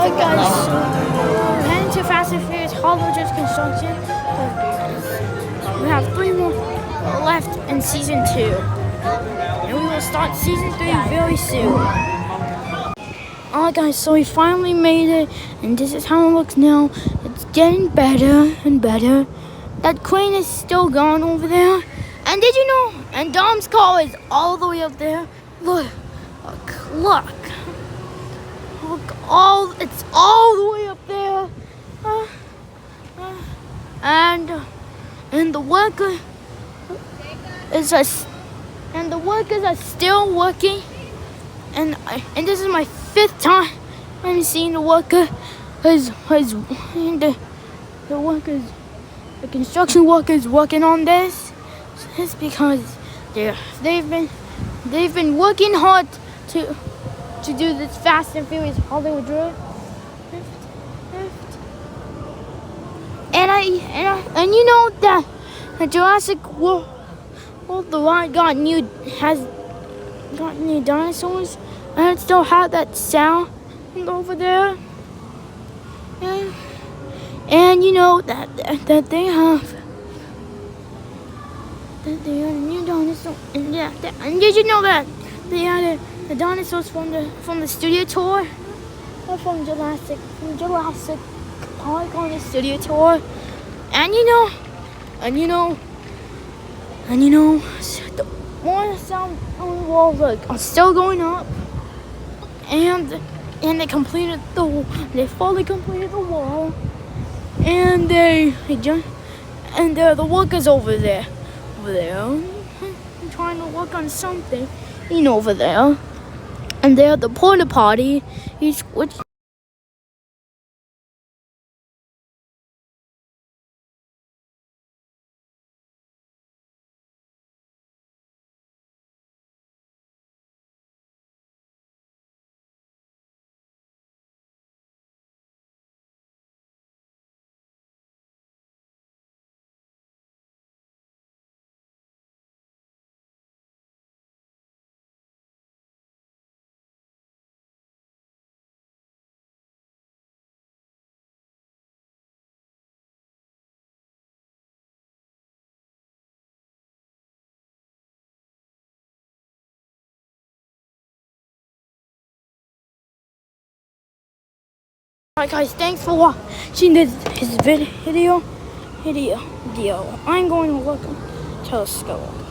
Alright guys, we're heading to Fast and Furious Hollow Drift Construction. We have 3 more left in Season 2. And we will start Season 3 very soon. Alright guys, so we finally made it. And this is how it looks now. It's getting better and better. That crane is still gone over there. And did you know? And Dom's car is all the way up there. Look, look. It's all the way up there, and the workers are still working, and this is my 5th time I'm seeing the worker, the construction workers working on this. It's because they've been working hard to do this Fast and Furious Hollywood Drift. And you know that Jurassic World the ride has got new dinosaurs, and it still have that sound over there. And you know that they have a new dinosaur. And and did you know that they had the dinosaurs from the studio tour, or from Jurassic Park on the studio tour, and you know, the more sound on the walls are still going up, and they fully completed the wall, and the workers over there, trying to work on something, over there. And they're at the porta potty. Alright guys, thanks for watching this video. I'm going to look at telescope.